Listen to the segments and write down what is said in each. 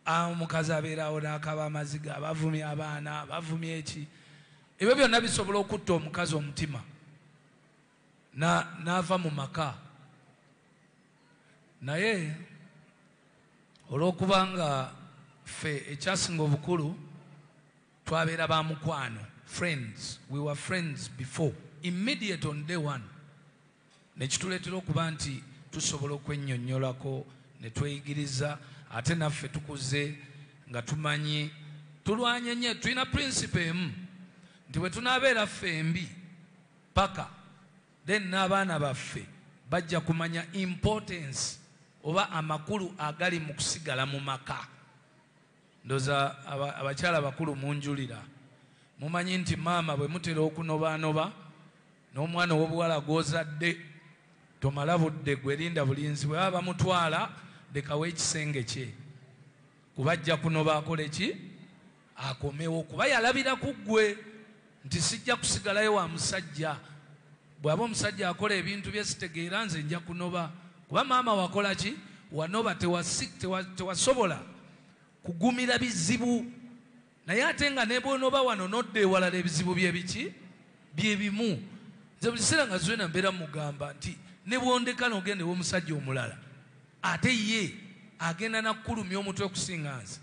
omukazi abeerawo n'akaba amaziga bavumye abaana bavumye eki ebyo byonna bisobola okutta omukazi omutima n'ava mu maka naye olw'okuba nga ffe ekyasinga obukulu twabeera ba mukwano friends. We were friends before immediate on day one nekituleetera okuba nti tusobola okwennyonnyolako ne tweyigiriza ate naffe tukuze nga tumanyi tulwanye nnyo tulina principle emu nti bwe tunaabeera ffembi paka then n'abaana baffe bajja kumanya importance oba amakulu agali mu kusigala mu maka. Ndoza abakyala bakulu munjulira mumanyi nti maama bwe mutera okunobaanoba n'omwana ow'obuwala gw'ozadde tomala budde gwerinda bulinzi bwe baba bamutwala lekawo ekisenge kye kuba ajja kunoba akole ki akomewo kuba yalabira ku ggwe nti sijja kusigalayo wa musajja bw'aba omusajja akola ebintu bye sitegeera nze nja kunoba kuba maama wakola ki wanoba tewasobola kugumira bizibu naye ate nga ne bw'onoba wano nodda ewalala ebizibu bye biki bye bimu. Nze buli kiseera nga Zuena mbeera mugamba nti ne bw'ondeka n'ogenda ew'omusajja omulala ate ye agenda nakkulumya omutwe okusinga nze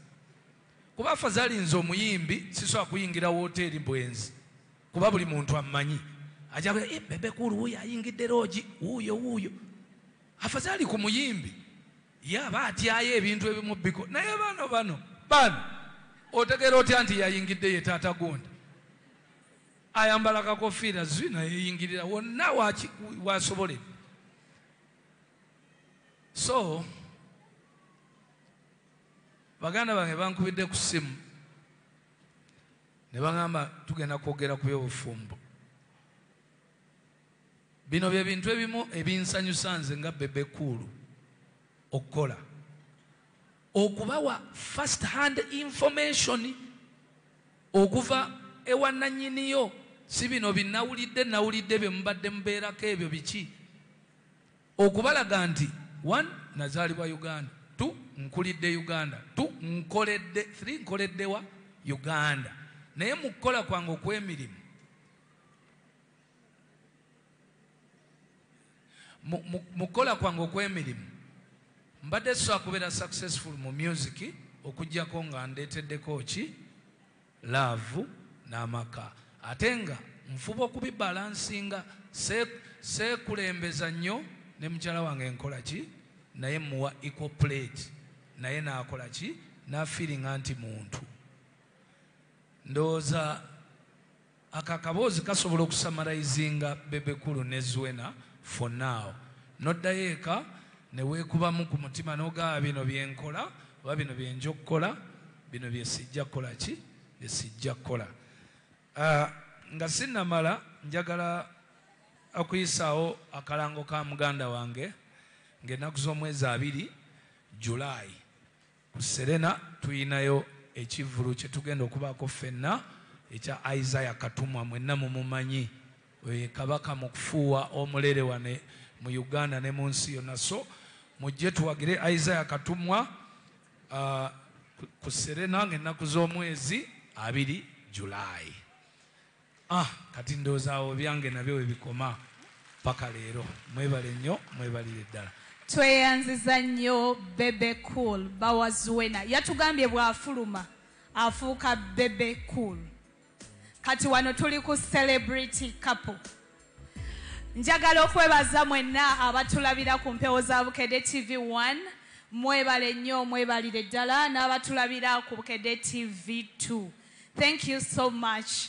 kuba afazali nze omuyimbi sisobola kuyingira wooteeri bwenzi kuba buli muntu ammanyi ajja bebe kulu wuuyo ayingidde loogi wuuyo afazali ku muyimbi ye aba atyayo ebintu ebimu biko naye bano otegeera otya nti yayingidde ye taata gundi ayambala kakofiira Zuena yeyingirira wonna wasobole. So baganda bange bankubidde ku ssimu ne bagamba tugenda kwogera ku by'obufumbo. Bino bye bintu ebimu ebinsanyusa nze nga Bebe Cool okukola okubawa first hand information okuva ewa nannyiniyo si bino nawulidde bye mubadde mubeerako ebyo biki okubalaga nti 1 nazaalibwa Uganda, 2 nkulidde Uganda, 2 3 nkoledde wa Uganda. Naye mu kukola kwange okw'emirimu mu kukola kwange okw'emirimu mbadde so akubeera successful mu music okujjako nga ndeeteddeko ki love n'amaka ate nga nfuba okubibalansinga seekulembeza nnyo ne mukyala wange nkola ki naye muwa equal plate naye n'akola ki n'afiiringa nti muntu. Ndowooza akakaboozi kasobola okusamarayizinga Bebe Cool ne Zuena for now. Noddayo eka ne weekubamu ku mutima n'ogaba bino byenkola oba bino byenja okukola bino bye sijja kukola ki bye sijja kukola. Nga sinnamala njagala okuyisaawo akalango ka muganda wange ng'ennaku z'omwezi 2 July ku Serena tuyinayo ekivvulu kye tugenda okubaako ffenna ekya Isaiah Katumwa mwenna mumumanyi kabaka mu kufuuwa omulere wane mu Uganda ne mu nsi yonna. So mujje tuwagire Isaiah Katumwa ku Serena ng'ennaku z'omwezi 2 July. Kati ndowooza byange nabyo we bikoma paka leero. Mwebale nnyo, mwebalire ddala. Tweyanziza nnyo Bebe Cool bawa Zuena. Yatugambye bw'afuluma afuuka Bebe Cool. Kati wano tuli ku celebrity couple. Njagala okwebaza mwenna abatulabira ku mpewo za Bukedde TV1. Mwebale nnyo, mwebalire ddala n'abatulabira ku Bukedde TV2. Thank you so much.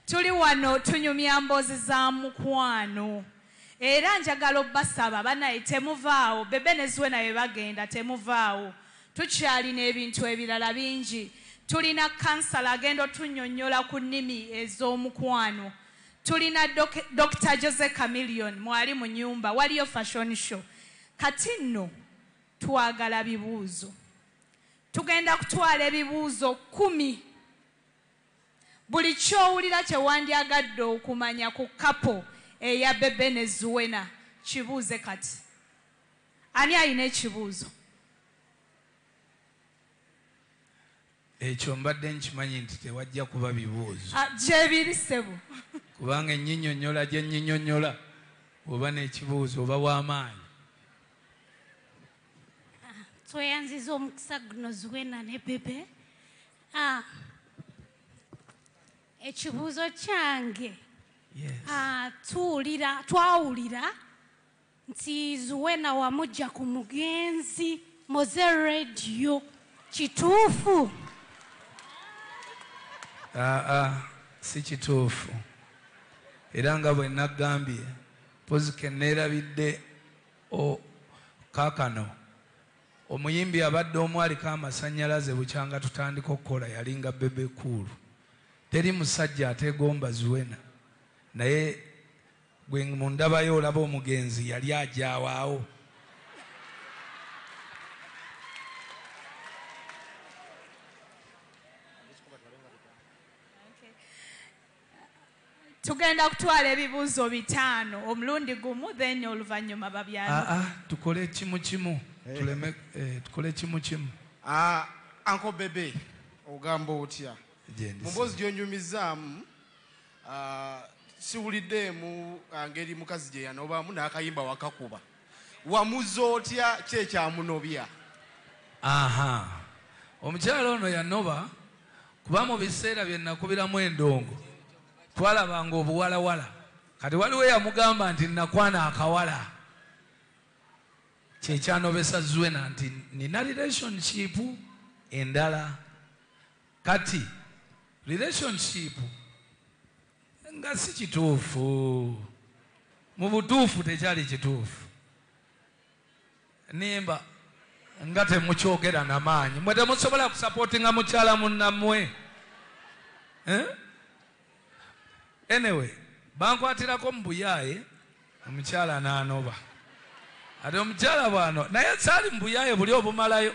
Tuli wano tunyumya mboozi za mukwano. Era njagala obbasaba banaye temuvaawo. Bebe ne Zuena bye bagenda temuvaawo. Tukyalina ebintu ebirala bingi. Tulina kansala agenda otunnyonnyola ku nnimi ez'omukwano. Tulina Dr. Jose Chameleon mwali mu nnyumba waliyo fashion show. Kati nno twagala bibuuzo. Tugenda kutwala ebibuuzo 10. Buli kyowulira kye wandyagadde okumanya ku couple eya Bebe ne Zuena kibuuze kati. Ani alina ekibuuzo? ekyo mbadde nkimanyi nti tewajja kuba bibuuzo gyebiri ssebo kubanga ennyinyonnyola gye nnyinyonnyola oba n'ekibuuzo oba w'amaanyi. Tweyanziza omukisa guno Zuena ne Bebe. Ekibuuzo kyange twawulira nti Zuena wamujja ku mugenzi Moze Radio, kituufu? Si kituufu era nga bwe nagambye pozi ke neerabidde kaakano omuyimbi abadde omu aliko amasannyalaze bukyanga tutandika okukola yalinga Bebe Cool. Teri musajja ateegomba Zuena naye gwe mu ndabayo olaba omugenzi yali ajawaawo. tugenda kutwala ebibuuzo 5 omulundi gumu then oluvannyuma babyala. Tukole kimu kimu tuleme tukole kimu kimu. Uncle Bebe ogamba otya mumbozi gyonyumizaamu siwuliddeemu ngeri mukazi gye yanobaamu n'akayimba wakakuba wamuza otya kyekyamunobya? Omukyala ono yanoba kuba mu biseera bye nakubiramu endongo twalabanga obuwalawala kati waliwo yamugamba nti nakwana akawala kyekyanobesa Zuena nti nina relationship endala. Kati relationship nga si kituufu, mu butuufu tekyali kituufu. Nimba nga temukyogera n'amaanyi mwe temusobola kusupportinga mukyala munnammwe. Anyway, bankwatirako mu buyaaye omukyala n'anoba. Ate omukyala bw'ano naye saali mu buyaaye buli obumalayo.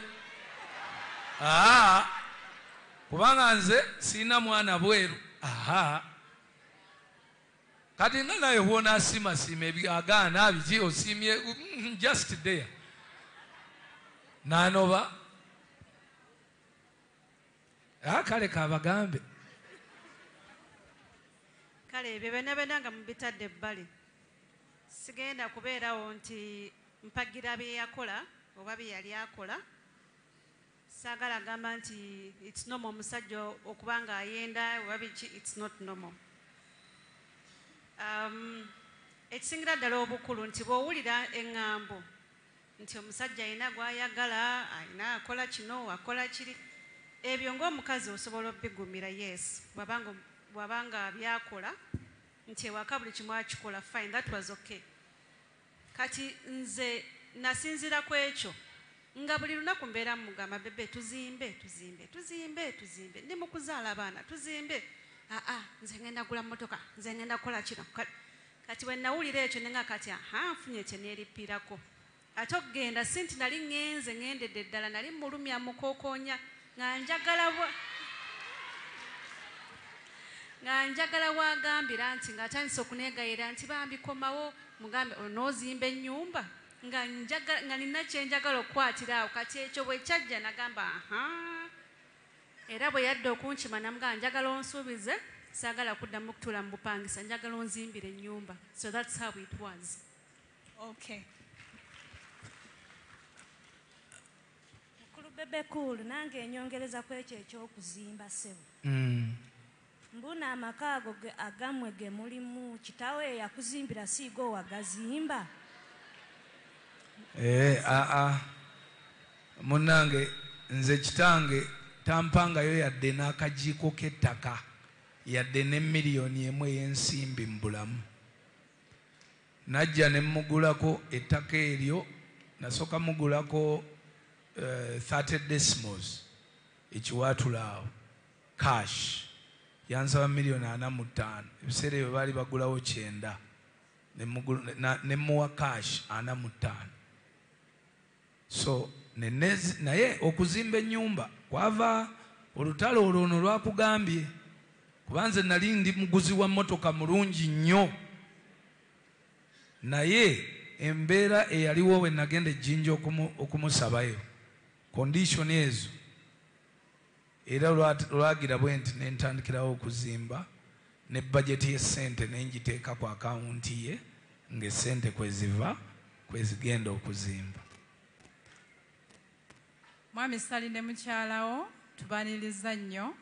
Kubanga nze sina mwana bweru. Kati nga naye huona asimasima ebyagaana biki osimye just there. N'anoba. Kale kabagambe. Kale ebyo byonna nga mubitadde ebbali. Sigenda kubeerawo nti mpagira bye yakola oba bye yali akola. Saagala gamba nti it's normal omusajja okuba nga ayenda oba biki, it's not normal. Ekisingira ddala obukulu nti bw'owulira eŋŋambo nti omusajja alina gw'ayagala, alina akola kino akola kiri, ebyo ng'omukazi osobola obbigumira yes bw'abanga byakola nti ewaka buli kimu akikola fine, that was okay. Kati nze nasinzira ku ekyo nga buli lunaku mbeera mugamba Bebe tuzimbe ndi mu kuzaala abaana tuzimbe, nze ngenda gula mmotoka, nze ngenda kukola kino. Kati bwe nawulira ekyo nenga kati nfunye kye neerippirako. Ate okugenda si nti nali ngendedde ddala, nali mulumya mukookonya nga njagala bw'agambira nti ng'atandise okuneegayira nti bambikomawo mugambe onoozimba ennyumba nga nina kye njagala okukwatira awo. Kati ekyo bwe kyajja nagamba era bwe yadde okunkima namugamba njagala onsuubize, saagala kuddamu kutuula mu bupangisa, njagala onzimbire ennyumba. So that's how it was. Okay. Mukulu Bebe Cool, nange enyongereza ku ekyo eky'okuzimba ssebo. Mbuna amaka ago agamwe ge mulimu kitaawe yakuzimbira siigo wagazimba? Munnange nze kitange tampangayo yadde n'akajiiko k'ettaka yadde ne miliyoni emu ey'ensimbi mu bulamu. Najja ne mugulako ettaka eryo, nasooka mugulako 30 decimals ekiwaatulaawo cash. Yansaba miliyoni 45. Ebiseera ebyo baali bagulawo 9 ne muwa cash 45. So naye okuzimba ennyumba kwava olutalo olwo lwakugambye, kuba nze nali ndi muguzi wa mmotoka mulungi nnyo, naye embeera eyaliwo we nagenda ejjinja okumusabayo, condition ezo era lwagira bwe nti ne ntandikirawo okuzimba ne budget y'essente ne ngiteeka ku akawunti ye ng'essente kweziva kwezigenda okuzimba. Mwami Sali ne mukyalawo tubaniriza nnyo.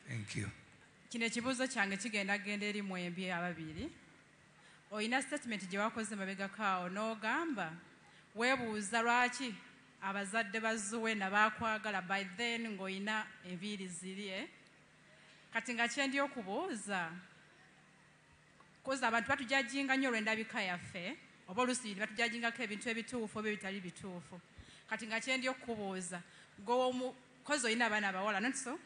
Thank you. Kino ekibuuzo kyange kigenda eri mwembi ababiri. Oyina statement gye wakoze mabegako awo n'ogamba weebuuza lwaki abazadde ba Zuwena baakwagala by then ng'oyina enviiri ziri. Kati nga kyendi okubuuza koza abantu batujajinga nnyo olw'endabika yaffe oba oluusi batujajingako ebintu ebituufu oba ebitali bituufu. Kati nga kyendi okubuuza kozi olina abaana abawala not so?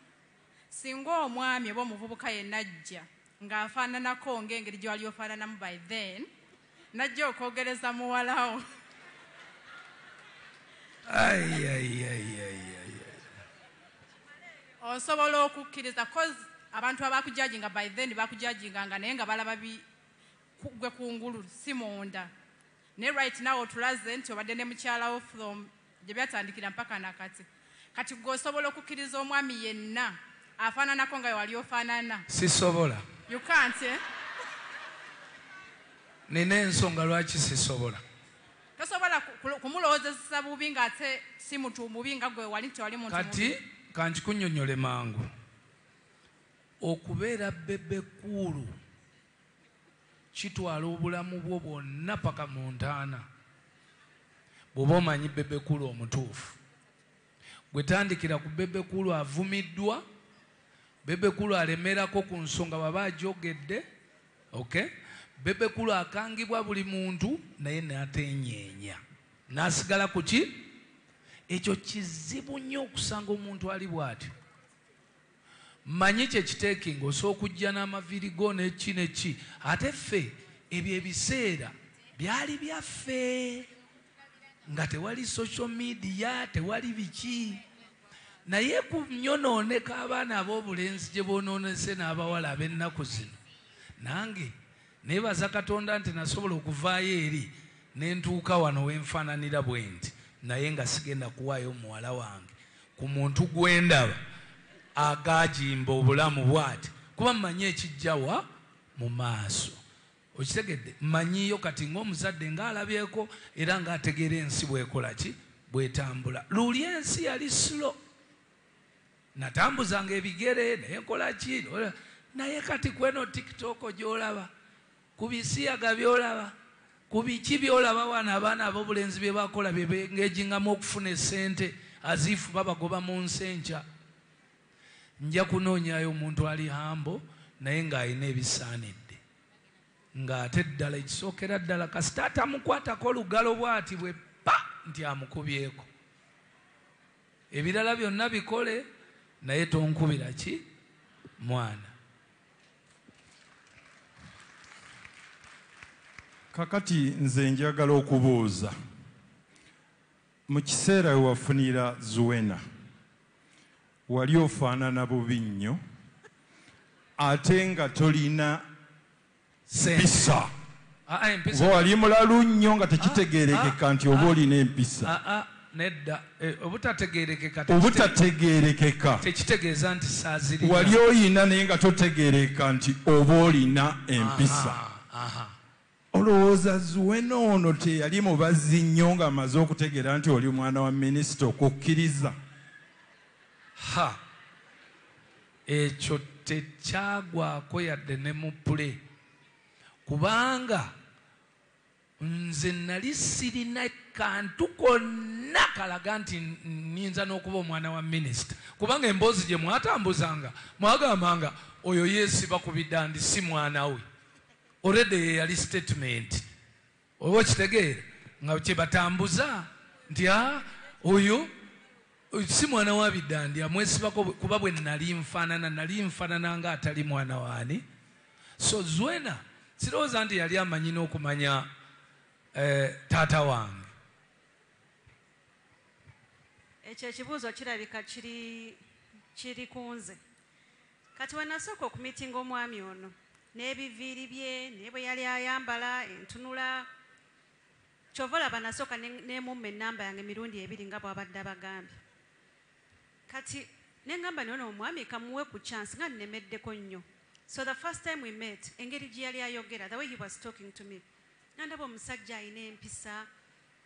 Singa omwami oba omuvubuka yenna ajja ng'afaananako ng'engeri gye wali ofaananamu by then najja okwogereza muwalawo. Osobola okukkiriza kozi abantu abakujajinga by then bakujajinganga naye nga balaba gwe kungulu si munda. Ne right now otulaze nti obadde ne mukyalawo from gye byatandikira mpaka nakati. Kati gwe osobola okukkiriza omwami yenna afaananako nga wali ofaanana? Sisobola. You can't, eh? Nina ensonga lwaki sisobola. Tosobola kumulowoozesa bubi ng'ate si muntu mubi nga gwe wali nti wali muntu mubi. Kati kankikunnyonnyole mangu. Okubeera bebe kulu kitwala obulamu bwo bwonna paka mu ntaana bw'oba omanyi bebe kulu omutuufu. Gwe tandikira ku bebe kulu avumiddwa, bebe kulu alemerako ku nsonga baba agyogedde, okay? Bebe kulu akangibwa buli muntu naye n'atenyeenya n'asigala ku ki? Ekyo kizibu nnyo okusanga omuntu ali bw'atyo. Manyi kye kiteekinga osooka okujja n'amaviiri go neki neki. Ate ffe ebyo ebiseera byali byaffe nga tewali social media, tewali biki. Naye ku nyonooneka abaana ab'obulenzi gye boonoonese n'abawala ab'ennaku zino, nange neebaza Katonda nti nasobola okuvaayo eri ne ntuuka wano wenfaananira bwe nti, naye nga sigenda kuwaayo muwala wange ku muntu gwendaba agajimba obulamu bw'ati kuba mmanyi ekijjawa mu maaso. Okitegedde? Mmanyiyo kati ng'omuzadde ng'alabyeko era ng'ategeera ensi bw'ekola ki? Bw'etambula. Luli ensi yali slow. Natambuzanga ebigere naye nkola ki? Naye kati kweno TikTok gy'olaba, ku bisiyaga by'olaba, ku biki by'olaba wano abaana ab'obulenzi bye bakola bye bengejingamu okufuna essente aziifu babagoba mu nsi enkya. Nja kunoonyayo omuntu ali hambo naye ng'alina ebisaanidde, ng'ate ddala ekisookera ddala kasita atamukwatako olugalo bw'ati bwe pa nti amukubyeko. Ebirala byonna bikole naye tonkubira ki? Mwana. Kakati nze njagala okubuuza, mu kiseera we wafunira Zuwena wali ofaanana bubi nnyo ate nga tolina mpisa. Oba wali mulalu nnyo nga tekitegeerekeka nti oba olina empisa. Nedda, obutategeerekeka tekitegeeza nti saazirina. Wali oyina naye nga totegeereka nti oba olina empisa. Olowooza Zuwena ono teyali mubazzi nnyo ng'amaze okutegeera nti oli mwana wa minisita okukkiriza? Ekyo tekyagwako yadde ne mu pule, kubanga nze nali sirina kantu konna kalaga nti nninza n'okuba omwana wa minisita, kubanga emboozi gye mwatambuzanga mwagambanga oyo yeesiba ku bidandi si mwana we. Already ye yali statement. Oba okitegeera nga kye batambuza nti oyo si mwana wa bidandi amwesibako kuba bwe nali nfaanana nga atali mwana waani. So Zuwena sirowooza nti yali amanyi n'okumanya taata wange. Ekyo ekibuuzo kirabika kiri ku nze. Kati we nasooka okumitinga omwami ono n'ebiviiri bye naye bwe yali ayambala entunula, kyova olaba nasooka n'emumma ennamba yange emirundi ebiri nga bw'abadde abagambye. Kati Nengamba nono omwami kamuwe ku chance nga nnemeddeko nnyo. So the first time we met, engeri gye yali ayogera, the way he was talking to me, nandaba omusajja alina empisa,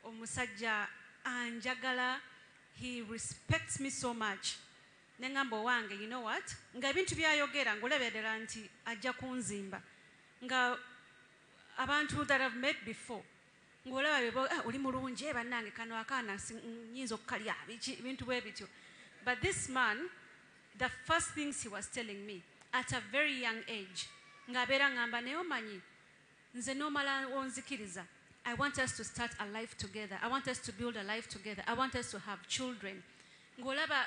omusajja anjagala, he respects me so much. Nengamba owange, you know what? Nga ebintu byayogera ng'olebera nti ajja kunzimba. Nga abantu that I've met before, ng'olaba oli mulungi bannange kano akaana nnyinza okukalya ebintu bwe bityo. But this man, the first things he was telling me, at a very young age, ngabera ngamba naye omanyi nze nomala onzikiriza, I want us to start a life together. I want us to build a life together. I want us to have children. Ngolaba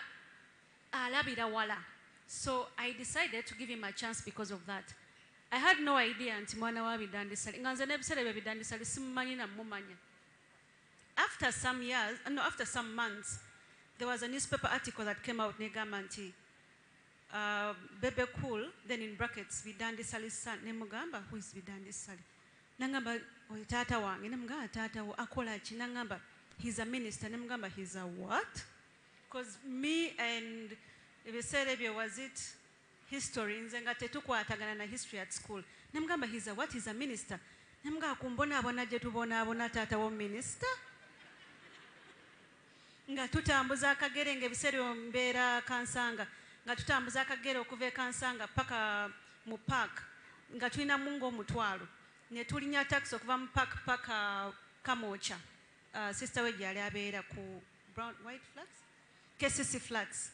alabira wala. So I decided to give him a chance because of that. I had no idea nti mwana wa bidandisali. Nga nze nebisere bye bidandisali simumanyi na mumanya. After some months, there was a newspaper article that came out negamba nti Bebe Cool, then in brackets, Vidandi Sali's son, Nemugamba, who is Vidandi Sali. Nangamba, Tata Wangi, Nemga, Tata, Akolachi, Nangamba, he's a minister, Nemgamba, he's a what? Because me and Ebeserebia, was it history, Nzengate tukwa atagana na history at school. Nemgamba, he's a what? He's a minister. Nemga, kumbona abona jetubona abona Tata wa minister? Nga tutambuza akagere ngebiserebia mbera kansanga. Nga tutambuza akagere okuva e Kansanga paka mu park nga tulina mungo omutwalo ne tulinya taxi okuva mu park paka Kamocha sister we gyali abeera ku brown white flats KCC flats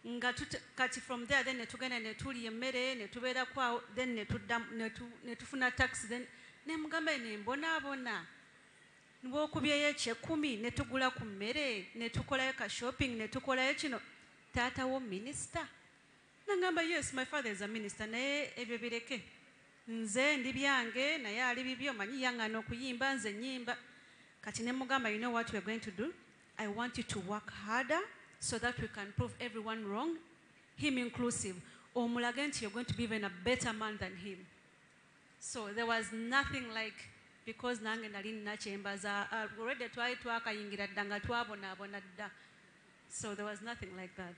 nga kati from there then ne tugenda ne tuli emmere ne tubeera kwa then ne tufuna taxi then ne mugamba ne mbona nbokubyeyo ekyekumi ne tugula ku mmere ne tukolayo ka shopping ne tukolayo kino Tata wo minister. Nangamba, yes, my father is a minister. Naye ebyo bireke. Nze ndi byange naye ali bibyo manyi yanga n'okuyimba nze nyimba. Kati ne mugamba, you know what we're going to do? I want you to work harder so that we can prove everyone wrong, him inclusive. Omulage nti you're going to be even a better man than him. So there was nothing like, because nange nali nakyembaza already twali twakayingira dda nga twabonaabona dda. So there was nothing like that.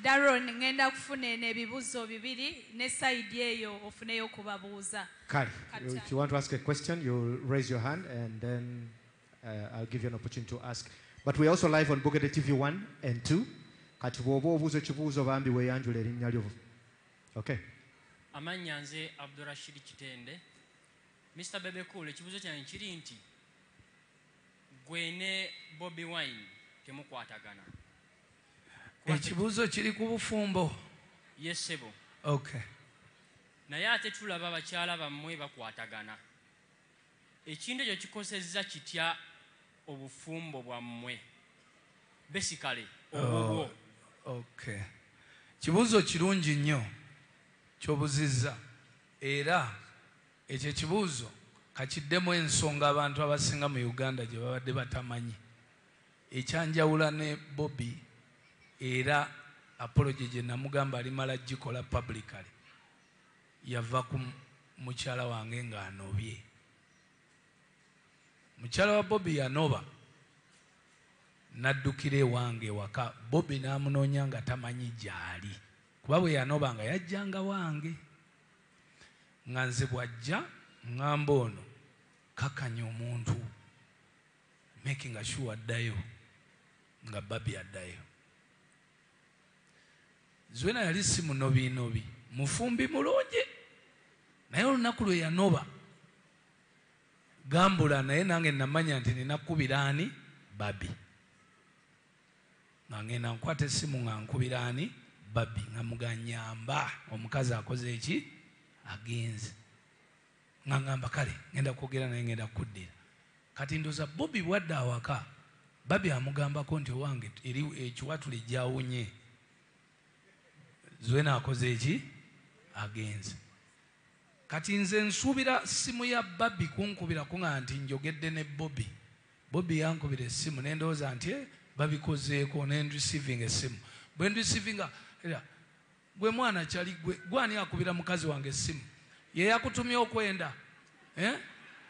Daron ngenda kufuna ebibuzo bibiri ne side eyo ofuneyo kubabuuza. Kari, if you want to ask a question, you'll raise your hand and then I'll give you an opportunity to ask. But we're also live on Bugede TV 1 and 2. Kati bw'oba obuuza ekibuuzo bambi weeyanjula erinnya lyo. Okay. Amannya nze Abdurashid Kitende. Mr. Bebe Cool, ekibuuzo kyange kiri nti gwe ne Bobi Wine temukwatagana. Ekibuuzo kiri ku bufumbo. Yes sebo. Okay. Naye ate tulaba abakyala bammwe bakwatagana. Ekintu ekyo kikosezza kitya obufumbo bwammwe? Basically, obubwo. Okay. Kibuuzo kirungi nnyo ky'obuzizza era ekyo ekibuuzo kakiddemu ensonga abantu abasinga mu Uganda gye babadde batamanyi. Ekyanjawula ne Bobby era apology gye namugamba alimala gikola publicly yava ku mukyala wange ng'anobye. Mukyala wa Bobby yanoba naddukira ewange waka. Bobby n'amunoonya nga tamanyi gy'ali kuba bwe yanoba nga yajjanga wange nga nze bw'ajja ŋŋamba ono kakanya omuntu making sure addayo nga Bobby addayo. Zwena yali si munobi mufumbi mulungi naye olunaku lwe yanoba gambula naye nange namanya nti ninakubira ani Bobby nga ngenda nkwata essimu nga nkubira ani Bobby nga muganyamba omukazi akoze eki agenze nga ngamba kale ngenda kwogera naye ngenda kuddira. Kati ndoza Bobby bwadde awaka Bobby amugambako nti owange eri ekiwatule gyawunye. Zwena akoze eki agenze. Kati nze nsuubira simu ya Bobby kunkubira kunga nti njogedde ne Bobby. Bobby yankubira essimu ne ndowooza nti babikozeeko ne receiving essimu. Bwe receiving era gwe mwana kyali gwani akubira mukazi wange essimu ye yakutumya okwenda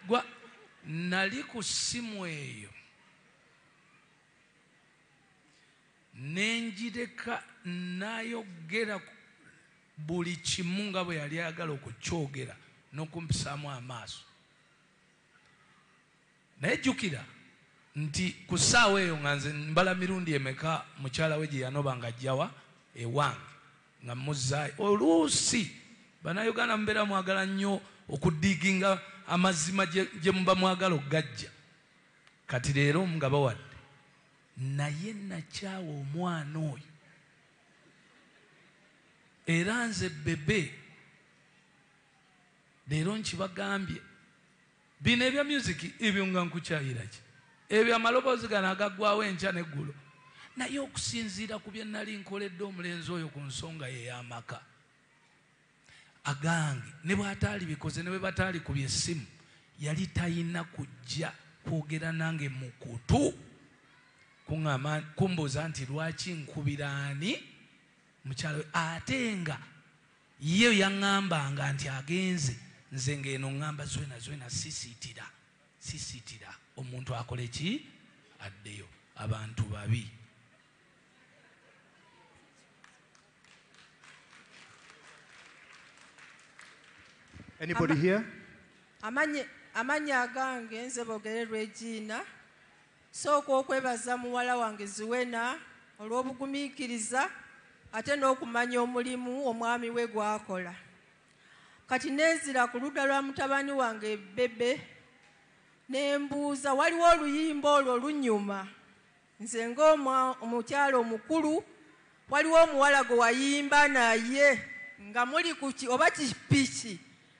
gwa nali ku ssimu eyo nenjireka nayogera buli kimu nga bwe yali ayagala okukyogera n'okumpisaamu amaaso. Naye jjukira nti ku ssaawa eyo nga nze mbala mirundi emeka mukyala we gye yanoba nga ajjawa ewange nga muzzaayo. Oluusi bannayuganda mubeera mwagala nnyo okudiginga amazima gye muba mwagala okugajja. Kati leero nga bawadde, naye nakyawa omwana oyo. Era nze bebe leero nkibagambye, bino ebya music ebyo nga nkukyayira ki, ebyo amaloboozi gano agaggwawo enkya n'eggulo, naye okusinziira ku bye nali nkoledde omulenzi oyo ku nsonga ye y'amaka agange, ne bw'ataali bikoze ne bwe bataali ku byessimu, yali tayina kujja kwogera nange mu kutu kumbuuza nti lwaki nkubira ani mukyalo we, ate nga ye yaŋŋambanga nti agenze, nze ng'eno ŋŋamba zwena sisiitira omuntu akole ki addeyo. Abantu babi. Anybody here? Amanya agange nze Bogere Regina. Sooka okwebaza muwala wange Zuwena olw'obugumiikiriza ate n'okumanya omulimu omwami we gwakola. Kati neezira ku ludda lwa mutabani wange Bebe nembuuza, waliwo oluyimba olwo lunyuma, nze ng'omukyalo omukulu, waliwo omuwala gwe wayimba naye nga muli kuki oba kipiki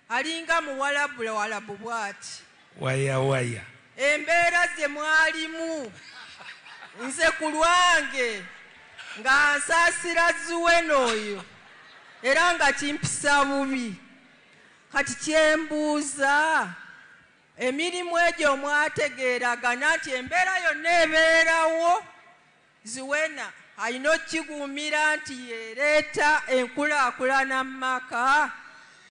alinga muwalabu bw'ati waya embeera ze mwalimu, nze ku lwange nga nsaasira Zuwena oyo era nga kimpisa bubi. Kati kyembuuza, emirimu egyo mwategeeragana nti embeera yonna ebeerawo, Zuwena alina okukiguumira nti yeereeta enkulaakulana mu maka.